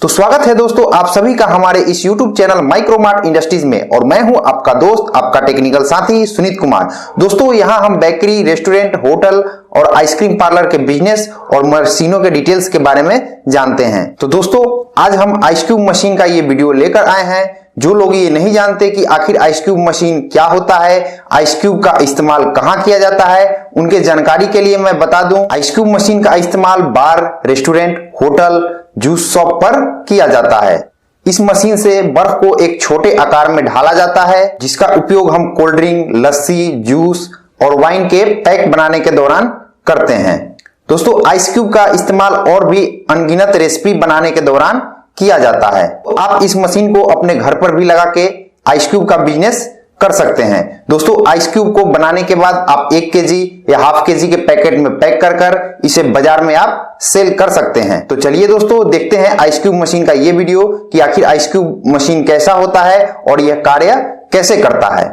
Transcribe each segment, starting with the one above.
तो स्वागत है दोस्तों आप सभी का हमारे इस YouTube चैनल माइक्रोमार्ट इंडस्ट्रीज में। और मैं हूं आपका दोस्त, आपका टेक्निकल साथी सुनीत कुमार। दोस्तों यहां हम बेकरी, रेस्टोरेंट, होटल और आइसक्रीम पार्लर के बिजनेस और मशीनों के डिटेल्स के बारे में जानते हैं। तो दोस्तों आज हम आइसक्रीम मशीन का ये वीडियो लेकर आए हैं। जो लोग ये नहीं जानते कि आखिर आइसक्रीम मशीन क्या होता है, आइसक्रीम का इस्तेमाल कहां किया जाता है, उनके जानकारी के लिए मैं बता दूं, आइसक्रीम मशीन का इस्तेमाल बार, रेस्टोरेंट, होटल, जूस शॉप पर किया जाता है। इस मशीन से बर्फ को एक छोटे आकार में ढाला जाता है, जिसका उपयोग हम कोल्ड ड्रिंक, लस्सी, जूस और वाइन के पैक बनाने के दौरान करते हैं। दोस्तों आइसक्रीम का इस्तेमाल और भी अनगिनत रेसिपी बनाने के दौरान किया जाता है। तो आप इस मशीन को अपने घर पर भी लगा के आइसक्रीम का बिजनेस कर सकते हैं। दोस्तों आइसक्रीम को बनाने के बाद आप 1 केजी या हाफ केजी के पैकेट में पैक कर इसे बाजार में आप सेल कर सकते हैं। तो चलिए दोस्तों देखते हैं आइसक्रीम मशीन का ये वीडियो कि आखिर आइसक्रीम मशीन कैसा होता है और यह कार्य कैसे करता है।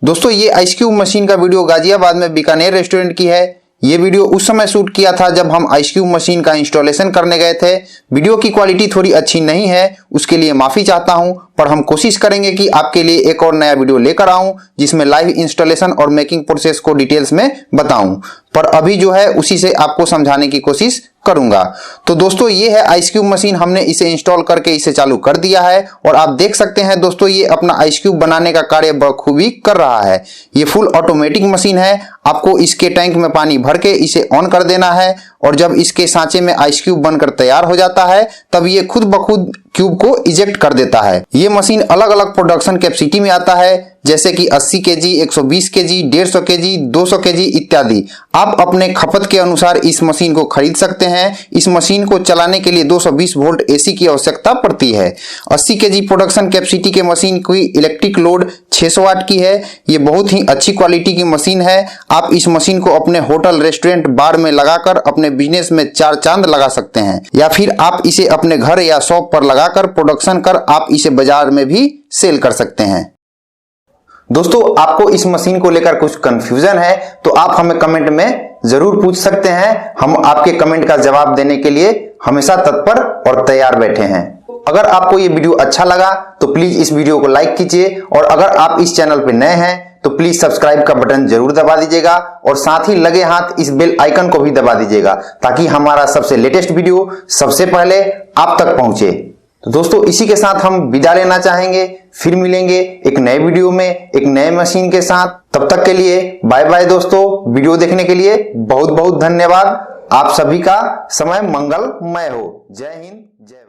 दोस्तों ये आइसक्रीम मशीन का वीडियो गाजियाबाद में बीकानेर रेस्टोरेंट की है। ये वीडियो उस समय शूट किया था जब हम आइसक्रीम मशीन का इंस्टॉलेशन करने गए थे। वीडियो की क्वालिटी थोड़ी अच्छी नहीं है, उसके लिए माफी चाहता हूं, पर हम कोशिश करेंगे कि आपके लिए एक और नया वीडियो लेकर आऊं जिसमें लाइव इंस्टॉलेशन और मेकिंग प्रोसेस को डिटेल्स में बताऊं। पर अभी जो है उसी से आपको समझाने की कोशिश करूंगा। तो दोस्तों ये है आइसक्रीम मशीन, हमने इसे इंस्टॉल करके इसे चालू कर दिया है और आप देख सकते हैं दोस्तों ये अपना आइसक्रीम बनाने का कार्य बखूबी कर रहा है। ये फुल ऑटोमेटिक मशीन है। आपको इसके टैंक में पानी भर के इसे ऑन कर देना है और जब इसके सांचे में आइसक्रीम बनकर तैयार हो जाता है तब ये खुद ब खुद क्यूब को इजेक्ट कर देता है। ये मशीन अलग अलग प्रोडक्शन कैपेसिटी में आता है, जैसे कि 80 केजी, 120 केजी, 150 केजी, 200 केजी इत्यादि। आप अपने खपत के अनुसार इस मशीन को खरीद सकते हैं। इस मशीन को चलाने के लिए 220 वोल्ट एसी की आवश्यकता पड़ती है। 80 केजी प्रोडक्शन कैपेसिटी के मशीन की इलेक्ट्रिक लोड 600 वाट की है। ये बहुत ही अच्छी क्वालिटी की मशीन है। आप इस मशीन को अपने होटल, रेस्टोरेंट, बार में लगाकर अपने बिजनेस में 4 चांद लगा सकते हैं, या फिर आप इसे अपने घर या शॉप पर लगाकर प्रोडक्शन कर आप इसे बाजार में भी सेल कर सकते हैं। दोस्तों आपको इस मशीन को लेकर कुछ कंफ्यूजन है तो आप हमें कमेंट में जरूर पूछ सकते हैं। हम आपके कमेंट का जवाब देने के लिए हमेशा तत्पर और तैयार बैठे हैं। अगर आपको ये वीडियो अच्छा लगा तो प्लीज इस वीडियो को लाइक कीजिए और अगर आप इस चैनल पर नए हैं तो प्लीज सब्सक्राइब का बटन जरूर दबा दीजिएगा और साथ ही लगे हाथ इस बेल आइकन को भी दबा दीजिएगा ताकि हमारा सबसे लेटेस्ट वीडियो सबसे पहले आप तक पहुंचे। तो दोस्तों इसी के साथ हम विदा लेना चाहेंगे। फिर मिलेंगे एक नए वीडियो में एक नए मशीन के साथ। तब तक के लिए बाय बाय दोस्तों। वीडियो देखने के लिए बहुत बहुत धन्यवाद। आप सभी का समय मंगलमय हो। जय हिंद, जय भारत।